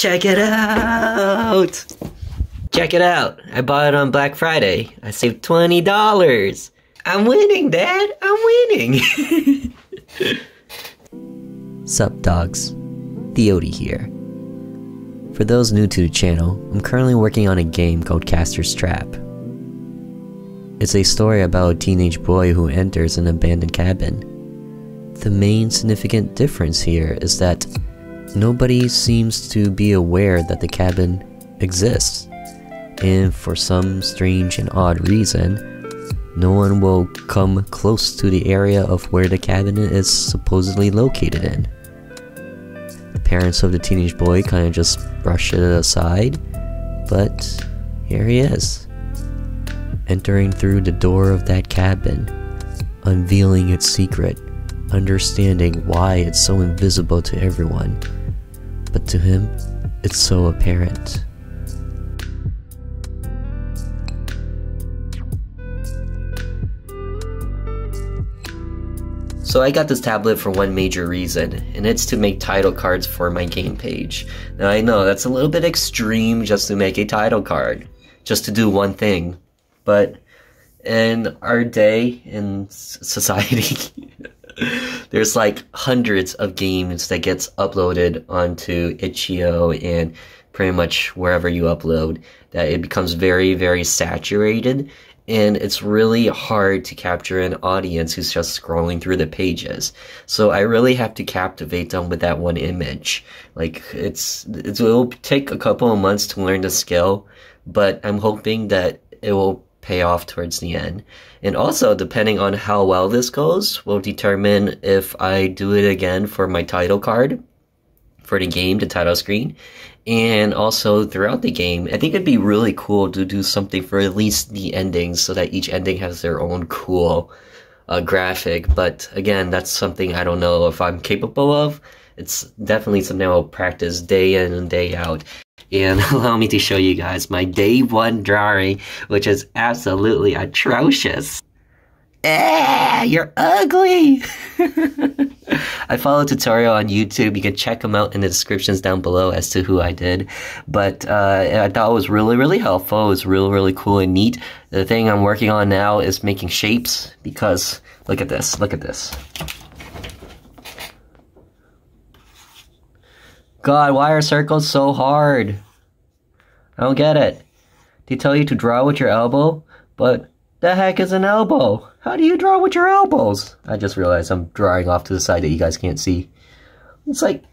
Check it out! Check it out. I bought it on Black Friday. I saved $20. I'm winning, Dad. I'm winning. Sup, dogs? TheOdie here. For those new to the channel, I'm currently working on a game called Caster's Trap. It's a story about a teenage boy who enters an abandoned cabin. The main significant difference here is that nobody seems to be aware that the cabin exists, and for some strange and odd reason, no one will come close to the area of where the cabin is supposedly located in. The parents of the teenage boy kind of just brush it aside, but here he is, entering through the door of that cabin, unveiling its secret, understanding why it's so invisible to everyone, but to him, it's so apparent. So I got this tablet for one major reason, and it's to make title cards for my game page. Now I know that's a little bit extreme just to make a title card, just to do one thing, but in our day in society, there's like hundreds of games that gets uploaded onto itch.io and pretty much wherever you upload, that it becomes very, very saturated, and it's really hard to capture an audience who's just scrolling through the pages. So I really have to captivate them with that one image. Like it'll take a couple of months to learn the skill, but I'm hoping that it will pay off towards the end. And also, depending on how well this goes, will determine if I do it again for my title card for the game, the title screen, and also throughout the game. I think it'd be really cool to do something for at least the endings, so that each ending has their own cool graphic. But again, that's something I don't know if I'm capable of. It's definitely something I'll practice day in and day out. And allow me to show you guys my day one drawing, which is absolutely atrocious. You're ugly! I follow a tutorial on YouTube. You can check them out in the descriptions down below as to who I did. But I thought it was really, really helpful. It was really, really cool and neat. The thing I'm working on now is making shapes, because look at this, look at this. God, why are circles so hard? I don't get it. They tell you to draw with your elbow, but the heck is an elbow? How do you draw with your elbows? I just realized I'm drawing off to the side that you guys can't see. It's like,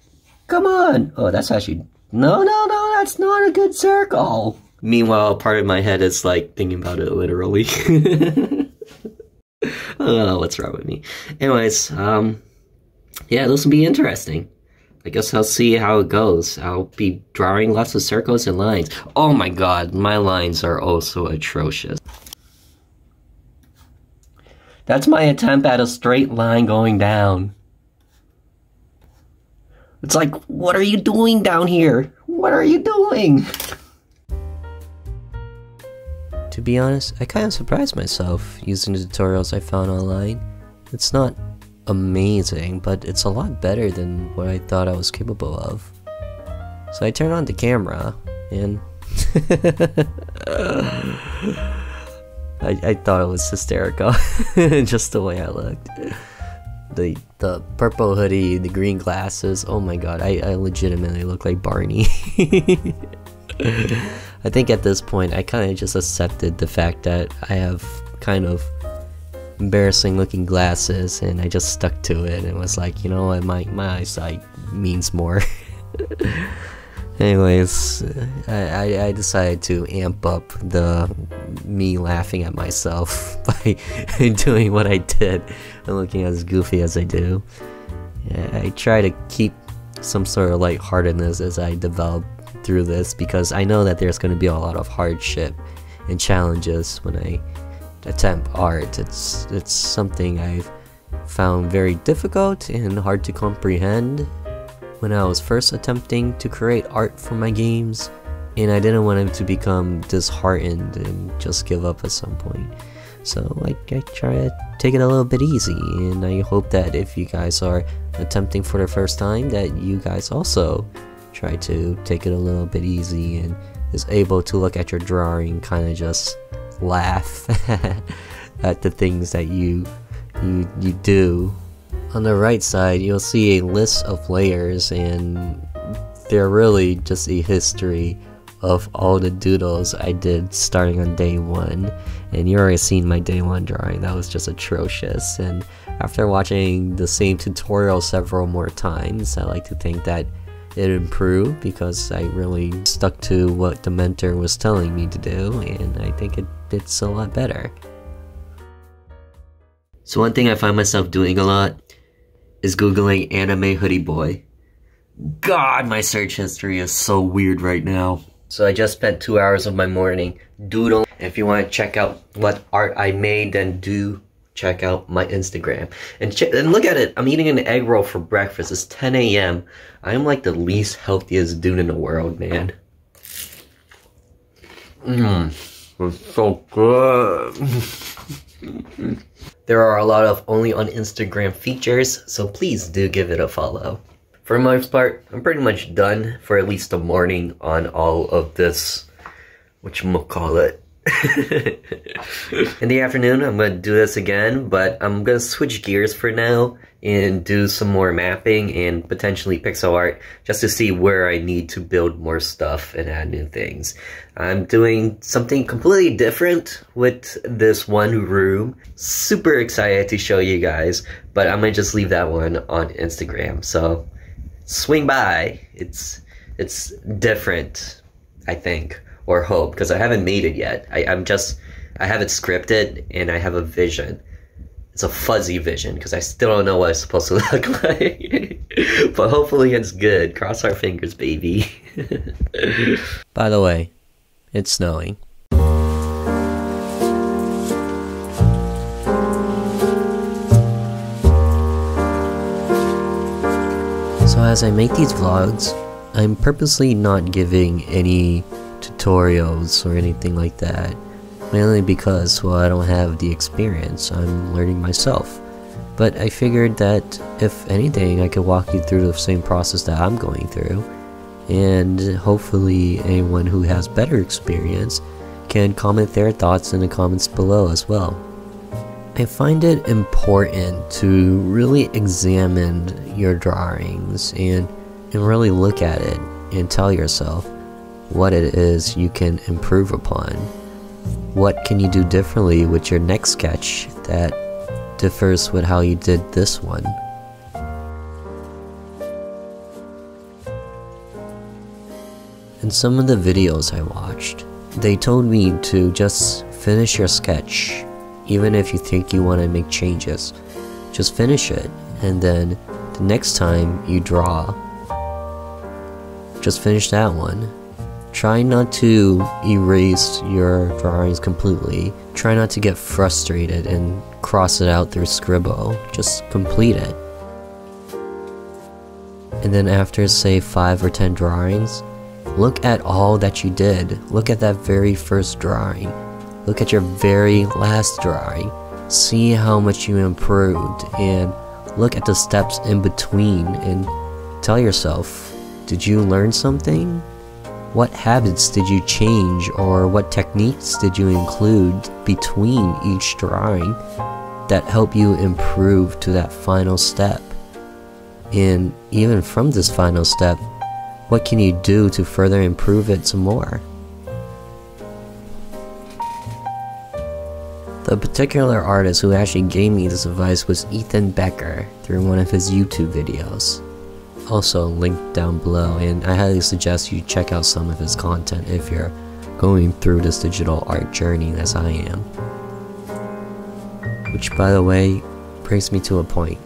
come on. Oh, that's actually, no, that's not a good circle. Meanwhile, part of my head is like thinking about it literally. I don't know what's wrong with me. Anyways, yeah, this will be interesting. I guess I'll see how it goes. I'll be drawing lots of circles and lines. Oh my god, my lines are also atrocious. That's my attempt at a straight line going down. It's like, what are you doing down here? What are you doing? To be honest, I kind of surprised myself using the tutorials I found online. It's not amazing, but it's a lot better than what I thought I was capable of. So I turned on the camera, and I thought it was hysterical, just the way I looked. The purple hoodie, the green glasses, oh my god, I legitimately look like Barney. I think at this point, I kind of just accepted the fact that I have kind of embarrassing looking glasses, and I just stuck to it and was like, you know what, my eyesight means more. Anyways, I decided to amp up me laughing at myself by doing what I did and looking as goofy as I do. Yeah, I try to keep some sort of lightheartedness as I develop through this, because I know that there's going to be a lot of hardship and challenges when I attempt art. It's something I've found very difficult and hard to comprehend when I was first attempting to create art for my games, and I didn't want it to become disheartened and just give up at some point. So I try to take it a little bit easy, and I hope that if you guys are attempting for the first time, that you guys also try to take it a little bit easy and is able to look at your drawing, kind of just laugh at the things that you do. On the right side, you'll see a list of layers, and they're really just a history of all the doodles I did starting on day 1. And you already seen my day 1 drawing, that was just atrocious. And after watching the same tutorial several more times, I like to think that it improved because I really stuck to what the mentor was telling me to do, and I think it's a lot better. So one thing I find myself doing a lot is Googling anime hoodie boy. God, my search history is so weird right now. So I just spent 2 hours of my morning doodling. If you want to check out what art I made, then do check out my Instagram. And look at it, I'm eating an egg roll for breakfast. It's 10 a.m. I am like the least healthiest dude in the world, man. It's so good. There are a lot of only on Instagram features, so please do give it a follow. For the most part, I'm pretty much done for at least the morning on all of this, whatchamacallit. In the afternoon, I'm going to do this again, but I'm going to switch gears for now and do some more mapping and potentially pixel art just to see where I need to build more stuff and add new things. I'm doing something completely different with this one room. Super excited to show you guys, but I'm going to just leave that one on Instagram. So swing by. It's different, I think. Or hope, because I haven't made it yet. I have it scripted and I have a vision. It's a fuzzy vision because I still don't know what it's supposed to look like. But hopefully it's good. Cross our fingers, baby. By the way, it's snowing. So as I make these vlogs, I'm purposely not giving any tutorials or anything like that, mainly because, well, I don't have the experience. I'm learning myself. But I figured that if anything, I could walk you through the same process that I'm going through, and hopefully anyone who has better experience can comment their thoughts in the comments below as well. I find it important to really examine your drawings and really look at it and tell yourself what it is you can improve upon. What can you do differently with your next sketch that differs with how you did this one? In some of the videos I watched, they told me to just finish your sketch. Even if you think you want to make changes, just finish it, and then the next time you draw, just finish that one. Try not to erase your drawings completely. Try not to get frustrated and cross it out through scribble. Just complete it. And then after, say, 5 or 10 drawings, look at all that you did. Look at that very first drawing. Look at your very last drawing. See how much you improved, and look at the steps in between and tell yourself, did you learn something? What habits did you change, or what techniques did you include between each drawing that help you improve to that final step? And even from this final step, what can you do to further improve it some more? The particular artist who actually gave me this advice was Ethan Becker through one of his YouTube videos. Also linked down below, and I highly suggest you check out some of his content if you're going through this digital art journey as I am. Which, by the way, brings me to a point.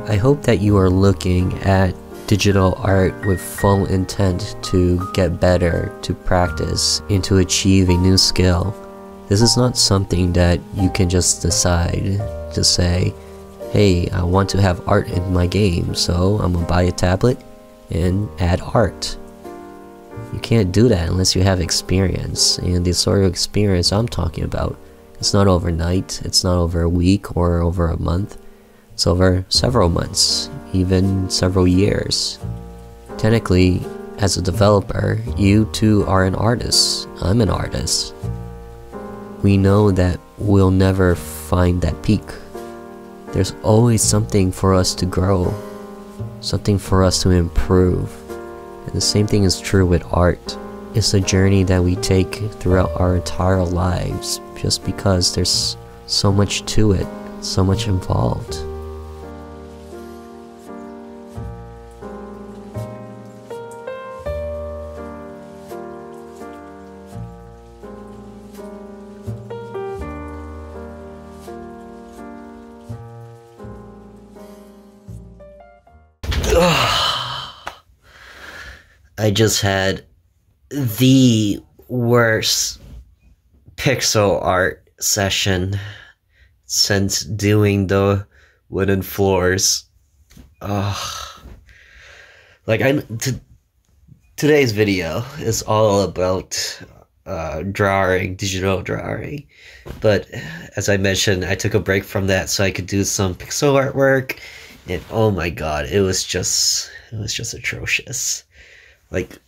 I hope that you are looking at digital art with full intent to get better, to practice, and to achieve a new skill. This is not something that you can just decide to say, hey, I want to have art in my game, so I'm gonna buy a tablet and add art. You can't do that unless you have experience, and the sort of experience I'm talking about, it's not overnight, it's not over a week or over a month, It's over several months, even several years. Technically, as a developer, you too are an artist. I'm an artist. We know that we'll never find that peak. There's always something for us to grow, something for us to improve. And the same thing is true with art. It's a journey that we take throughout our entire lives, just because there's so much to it, so much involved. I just had the worst pixel art session since doing the wooden floors. Today's video is all about digital drawing, but as I mentioned, I took a break from that so I could do some pixel artwork, and oh my god, it was just atrocious. Like,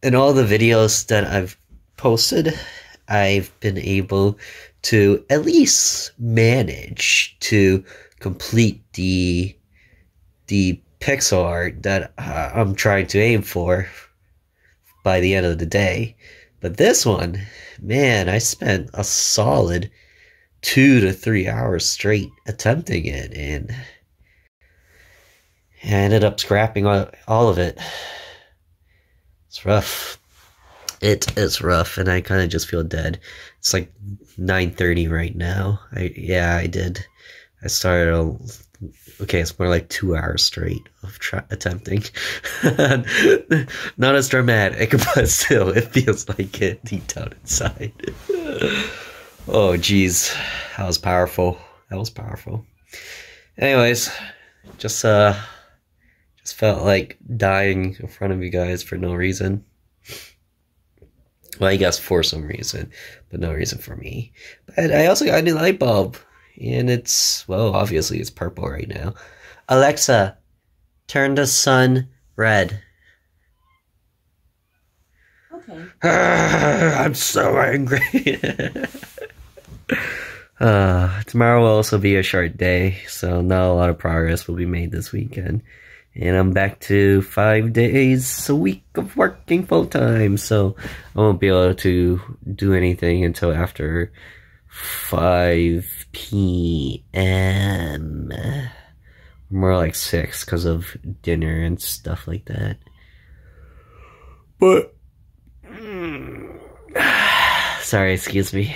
in all the videos that I've posted, I've been able to at least manage to complete the pixel art that I'm trying to aim for by the end of the day. But this one, man, I spent a solid 2 to 3 hours straight attempting it, and I ended up scrapping all of it. It's rough. It is rough, and I kind of just feel dead. It's like 9:30 right now. I did. I started okay, it's more like 2 hours straight of attempting. Not as dramatic, but still, it feels like it deep down inside. Oh, geez. That was powerful. That was powerful. Anyways, just felt like dying in front of you guys for no reason. Well, I guess for some reason, but no reason for me. But I also got a new light bulb, and it's, well, obviously it's purple right now. Alexa, turn the sun red. Okay. I'm so angry. Tomorrow will also be a short day, so not a lot of progress will be made this weekend. And I'm back to 5 days a week of working full time, so I won't be able to do anything until after 5 p.m. More like 6 because of dinner and stuff like that. But sorry, excuse me.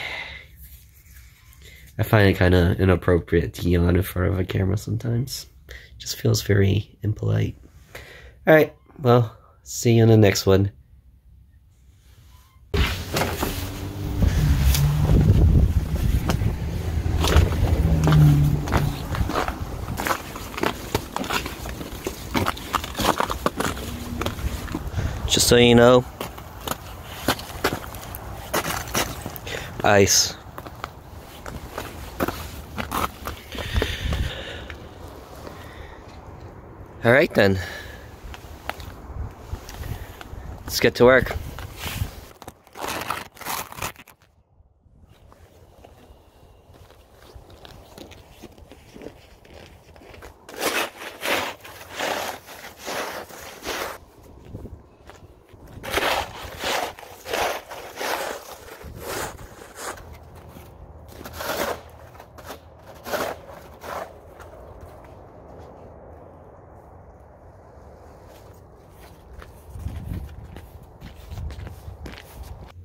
I find it kind of inappropriate to yawn in front of a camera sometimes. Just feels very impolite. Alright, well, see you in the next one. Just so you know, ice. Alright then. Let's get to work.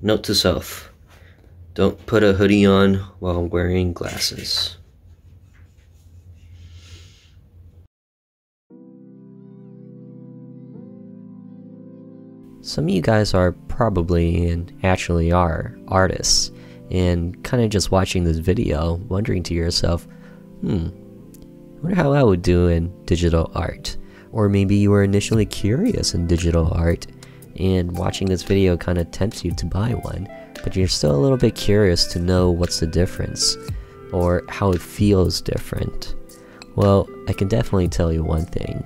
Note to self, don't put a hoodie on while wearing glasses. Some of you guys are probably and actually are artists, and kind of just watching this video, wondering to yourself, I wonder how I would do in digital art. Or maybe you were initially curious in digital art, and watching this video kind of tempts you to buy one, but you're still a little bit curious to know what's the difference. or how it feels different? Well, I can definitely tell you one thing.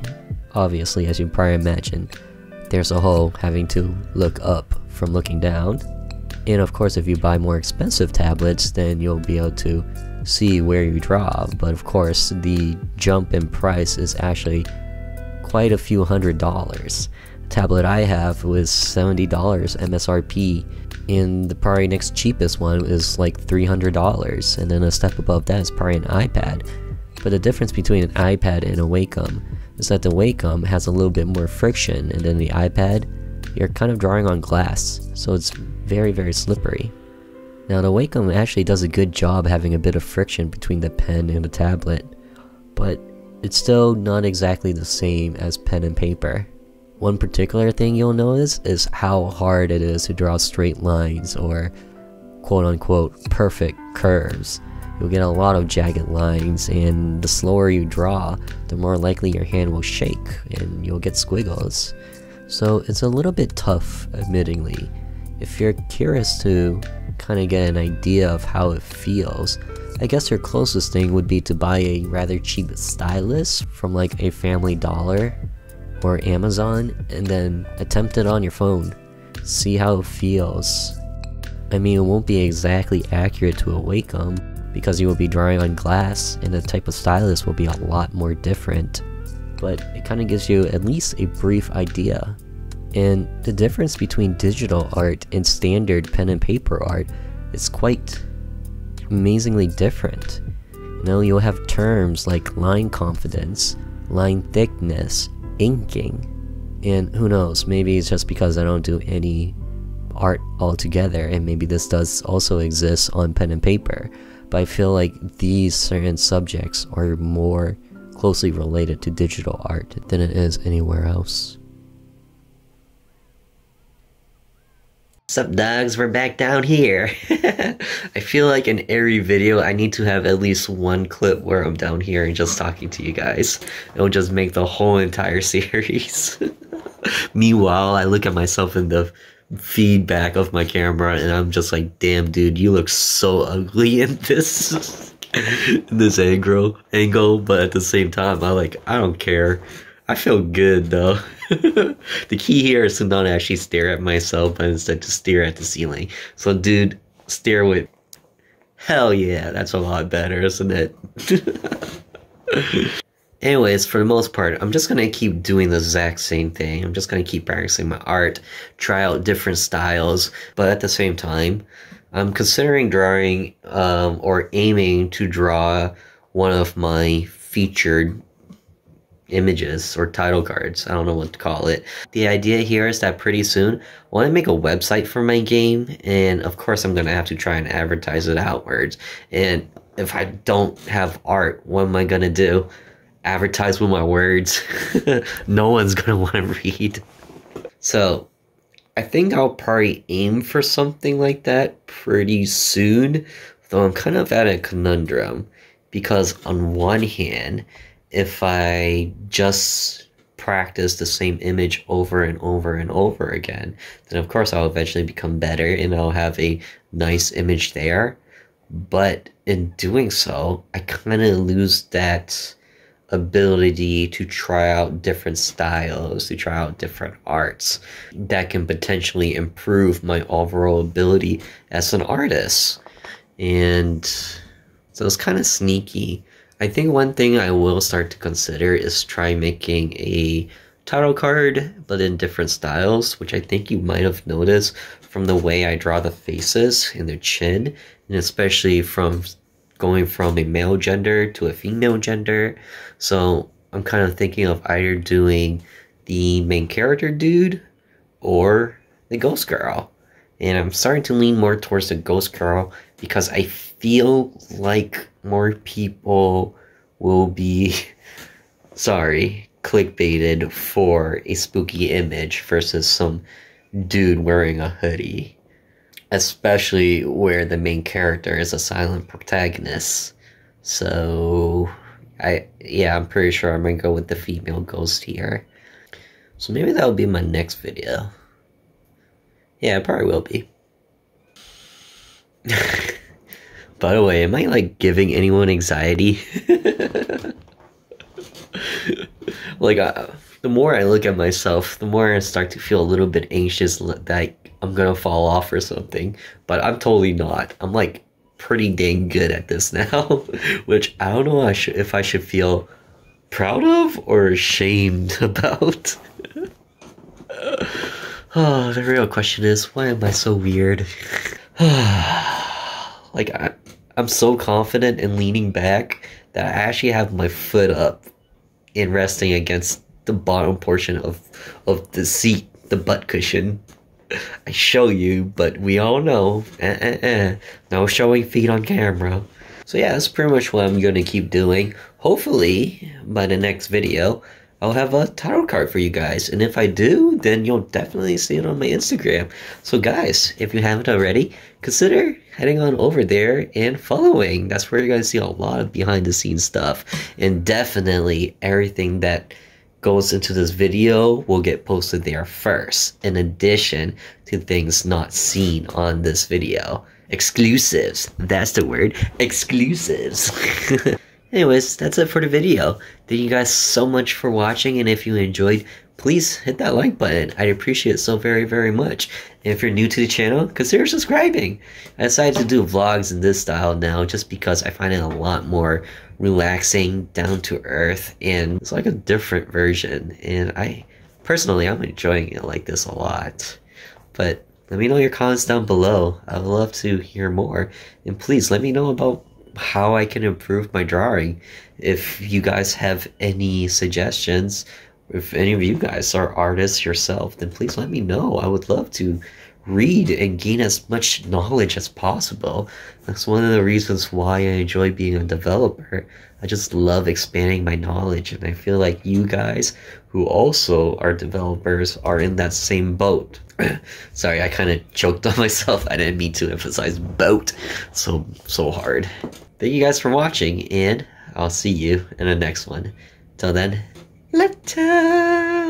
Obviously, as you probably imagine, there's a whole having to look up from looking down. And of course, if you buy more expensive tablets, then you'll be able to see where you draw. But of course, the jump in price is actually quite a few $100s. The tablet I have was $70 MSRP, and the probably next cheapest one is like $300, and then a step above that is probably an iPad. But the difference between an iPad and a Wacom is that the Wacom has a little bit more friction, and then the iPad, you're kind of drawing on glass, so it's very slippery. Now the Wacom actually does a good job having a bit of friction between the pen and the tablet, but it's still not exactly the same as pen and paper. One particular thing you'll notice is how hard it is to draw straight lines or quote-unquote perfect curves. You'll get a lot of jagged lines, and the slower you draw, the more likely your hand will shake and you'll get squiggles. So it's a little bit tough, admittingly. If you're curious to kind of get an idea of how it feels, I guess your closest thing would be to buy a rather cheap stylus from like a Family Dollar or Amazon, and then attempt it on your phone. See how it feels. I mean, it won't be exactly accurate to a Wacom because you will be drawing on glass, and the type of stylus will be a lot more different. But it kind of gives you at least a brief idea. And the difference between digital art and standard pen and paper art is quite amazingly different. You know, you'll have terms like line confidence, line thickness, inking, and who knows, maybe it's just because I don't do any art altogether, and maybe this does also exist on pen and paper, but I feel like these certain subjects are more closely related to digital art than it is anywhere else. Sup dogs, we're back down here. I feel like in every video I need to have at least one clip where I'm down here and just talking to you guys. It'll just make the whole entire series. Meanwhile, I look at myself in the feedback of my camera and I'm just like, damn dude, you look so ugly in this angle, but at the same time I don't care. I feel good though. The key here is to not actually stare at myself, but instead to stare at the ceiling. So dude, stare with, hell yeah, that's a lot better, isn't it? Anyways, for the most part, I'm just gonna keep doing the exact same thing. I'm just gonna keep practicing my art, try out different styles, but at the same time, I'm considering drawing, or aiming to draw one of my featured images or title cards. I don't know what to call it. The idea here is that pretty soon I want to make a website for my game, and of course I'm going to have to try and advertise it outwards. And if I don't have art, what am I going to do? Advertise with my words? No one's going to want to read. So I think I'll probably aim for something like that pretty soon, though I'm kind of at a conundrum, because on one hand, if I just practice the same image over and over and over again, then of course I'll eventually become better and I'll have a nice image there. But in doing so, I kind of lose that ability to try out different styles, to try out different arts that can potentially improve my overall ability as an artist. And so it's kind of sneaky. I think one thing I will start to consider is try making a title card, but in different styles, which I think you might have noticed from the way I draw the faces and their chin, and especially from going from a male gender to a female gender. So I'm kind of thinking of either doing the main character dude or the ghost girl. And I'm starting to lean more towards the ghost girl because I feel like more people will be, sorry, clickbaited for a spooky image versus some dude wearing a hoodie. Especially where the main character is a silent protagonist. So, I'm pretty sure I'm gonna go with the female ghost here. So maybe that'll be my next video. Yeah, it probably will be. By the way, am I like giving anyone anxiety? Like, the more I look at myself, the more I start to feel a little bit anxious that I'm gonna fall off or something. But I'm totally not. I'm like pretty dang good at this now, which I don't know if I should feel proud of or ashamed about. Oh, the real question is, why am I so weird? Like, I'm so confident in leaning back that I actually have my foot up and resting against the bottom portion of the seat, the butt cushion. I show you, but we all know. No showing feet on camera. So yeah, that's pretty much what I'm going to keep doing. Hopefully, by the next video, I'll have a title card for you guys. And if I do, then you'll definitely see it on my Instagram. So guys, if you haven't already, consider heading on over there and following. That's where you're going to see a lot of behind the scenes stuff. And definitely everything that goes into this video will get posted there first, in addition to things not seen on this video. Exclusives. That's the word. Exclusives. Anyways, that's it for the video. Thank you guys so much for watching, and if you enjoyed, please hit that like button. I'd appreciate it so very, very much. And if you're new to the channel, consider subscribing. I decided to do vlogs in this style now just because I find it a lot more relaxing, down to earth, and it's like a different version. And I'm enjoying it like this a lot. But let me know your comments down below. I would love to hear more. And please let me know about how I can improve my drawing. If you guys have any suggestions, if any of you guys are artists yourself, then please let me know. I would love to read and gain as much knowledge as possible. That's one of the reasons why I enjoy being a developer. I just love expanding my knowledge, and I feel like you guys who also are developers are in that same boat. Sorry, I kind of choked on myself. I didn't mean to emphasize boat so hard. Thank you guys for watching, and I'll see you in the next one. Till then, later.